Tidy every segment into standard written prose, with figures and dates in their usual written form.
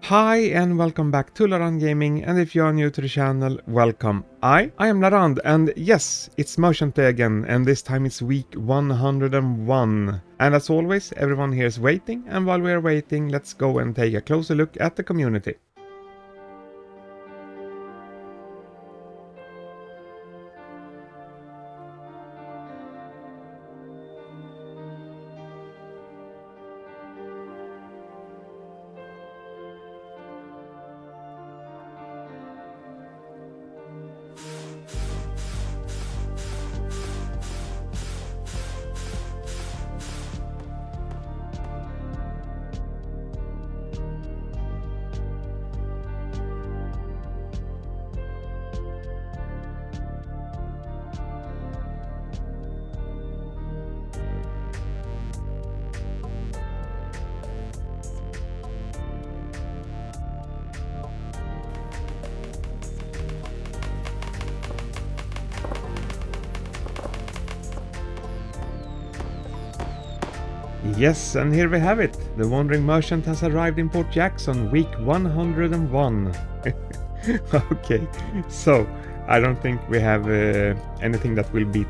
Hi and welcome back to Larand Gaming, and if you are new to the channel, welcome. I am Larand, and yes, it's Merchant Day again, and this time it's week 101. And as always, everyone here is waiting, and while we are waiting, let's go and take a closer look at the community. Yes, and here we have it. The Wandering Merchant has arrived in Port Jackson, week 101. Okay, so I don't think we have anything that will beat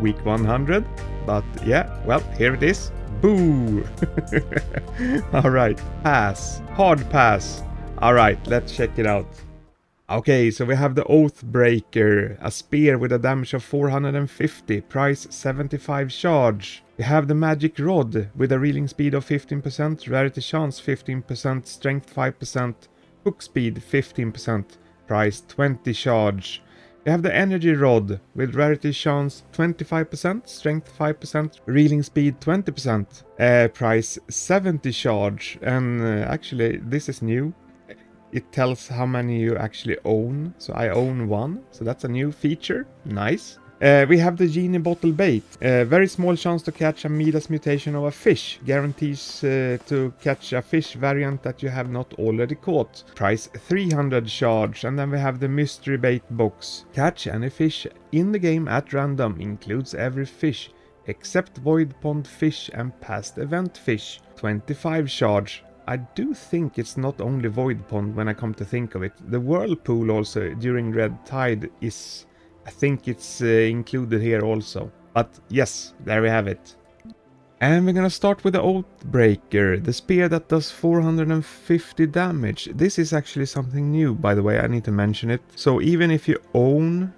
week 100, but yeah, well, here it is. Boo! Alright, pass. Hard pass. Alright, let's check it out. Okay, so we have the Oathbreaker, a spear with a damage of 450, price 75 charge. We have the Magic Rod with a reeling speed of 15%, rarity chance 15%, strength 5%, hook speed 15%, price 20 charge. We have the Energy Rod with rarity chance 25%, strength 5%, reeling speed 20%, price 70 charge. And actually this is new. It tells how many you actually own, so I own one, so that's a new feature, nice. We have the Genie Bottle Bait, very small chance to catch a Midas mutation of a fish, guarantees to catch a fish variant that you have not already caught, price 300 charge. And then we have the Mystery Bait Box, catch any fish in the game at random, includes every fish except Void Pond fish and past event fish, 25 charge. I do think it's not only Void Pond when I come to think of it. The Whirlpool also during Red Tide is, I think it's included here also. But yes, there we have it. And we're gonna start with the Oathbreaker, the spear that does 450 damage. This is actually something new, by the way, I need to mention it. So even if you own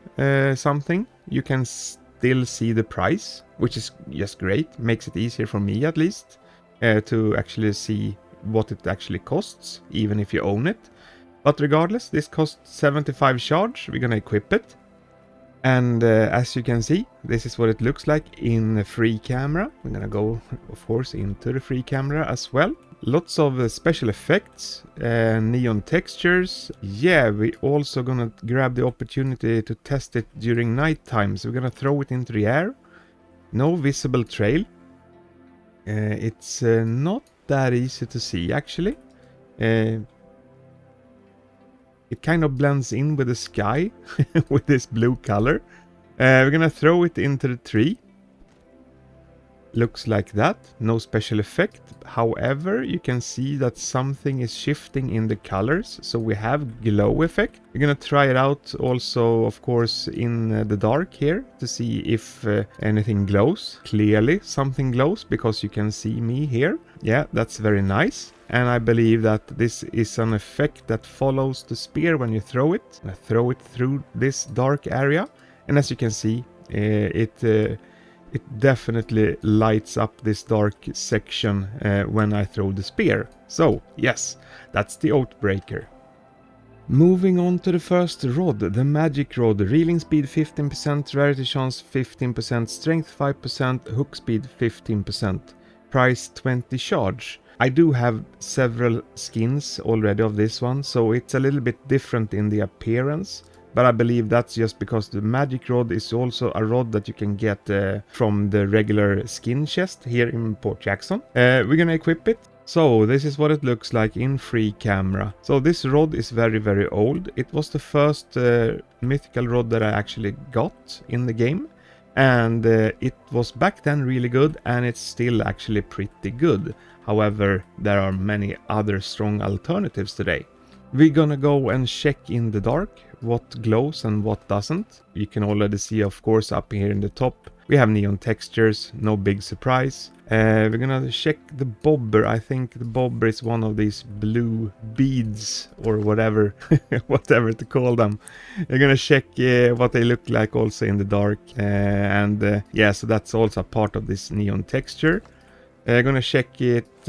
something, you can still see the price, which is just great. Makes it easier for me at least to actually see what it actually costs, even if you own it. But regardless, this costs 75 charge. We're gonna equip it, and as you can see, this is what it looks like in the free camera. We're gonna go, of course, into the free camera as well. Lots of special effects, neon textures. Yeah, we also gonna grab the opportunity to test it during night time, so we're gonna throw it into the air. No visible trail. It's not that easy to see actually. It kind of blends in with the sky with this blue color. We're gonna throw it into the tree. Looks like that, no special effect. However, you can see that something is shifting in the colors, so we have glow effect. We're gonna try it out also, of course, in the dark here to see if anything glows. Clearly something glows because you can see me here. Yeah, that's very nice. And I believe that this is an effect that follows the spear when you throw it. I throw it through this dark area, and as you can see, it definitely lights up this dark section when I throw the spear. So yes, that's the Oathbreaker. Moving on to the first rod, the Magic Rod. Reeling speed 15%, rarity chance 15%, strength 5%, hook speed 15%, price 20 charge. I do have several skins already of this one, so it's a little bit different in the appearance. But I believe that's just because the Magic Rod is also a rod that you can get from the regular skin chest here in Port Jackson. We're gonna equip it. So this is what it looks like in free camera. So this rod is very, very old. It was the first mythical rod that I actually got in the game. and it was back then really good, and it's still actually pretty good. However, there are many other strong alternatives today. We're gonna go and check in the dark what glows and what doesn't. You can already see, of course, up here in the top we have neon textures, no big surprise. We're gonna check the bobber. I think the bobber is one of these blue beads or whatever, whatever to call them. We're gonna check what they look like also in the dark, and yeah, so that's also part of this neon texture. Gonna check it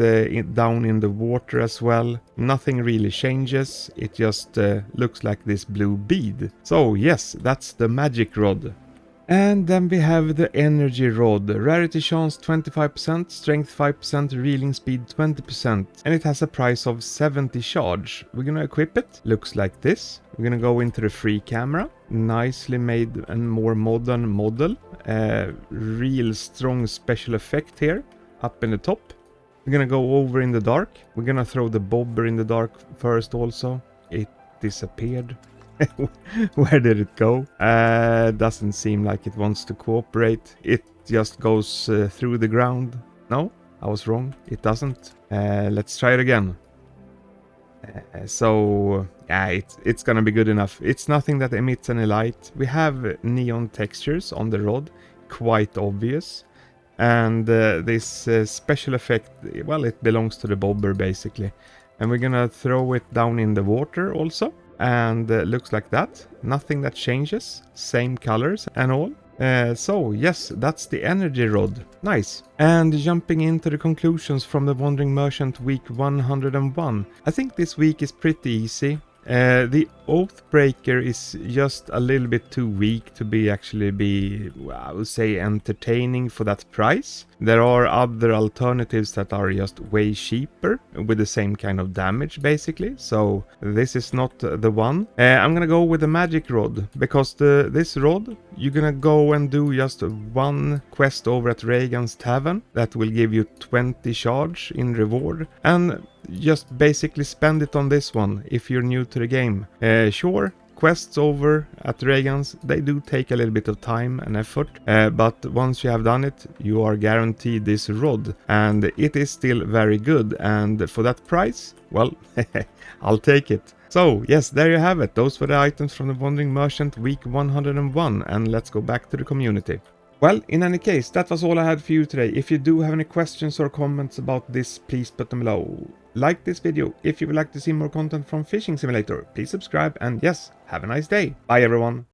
down in the water as well. Nothing really changes, it just looks like this blue bead. So yes, that's the magic rod. And then we have the energy rod. Rarity chance 25%, strength 5%, reeling speed 20%, and it has a price of 70 charge. We're gonna equip it. Looks like this. We're gonna go into the free camera. Nicely made and more modern model. Real strong special effect here up in the top. We're gonna go over in the dark. We're gonna throw the bobber in the dark first also. It disappeared. Where did it go? Doesn't seem like it wants to cooperate. It just goes through the ground. No, I was wrong. It doesn't. Let's try it again. So yeah, it's gonna be good enough. It's nothing that emits any light. We have neon textures on the rod, quite obvious. And this special effect, well, it belongs to the bobber basically. And we're gonna throw it down in the water also. And looks like that. Nothing that changes. Same colors and all. So yes, that's the energy rod. Nice. And jumping into the conclusions from the Wandering Merchant week 101. I think this week is pretty easy. The Oathbreaker is just a little bit too weak to be I would say, entertaining for that price. There are other alternatives that are just way cheaper with the same kind of damage basically, so this is not the one. I'm gonna go with the magic rod, because this rod, you're gonna go and do just one quest over at Regan's Tavern that will give you 20 charge in reward, and just basically spend it on this one if you're new to the game. Sure, quests over at Regan's, they do take a little bit of time and effort, but once you have done it, you are guaranteed this rod, and it is still very good, and for that price, well, I'll take it. So yes, there you have it. Those were the items from the Wandering Merchant week 101, and let's go back to the community. Well, in any case, that was all I had for you today. If you do have any questions or comments about this, please put them below. Like this video. If you would like to see more content from Fishing Simulator, please subscribe, and yes, have a nice day. Bye everyone.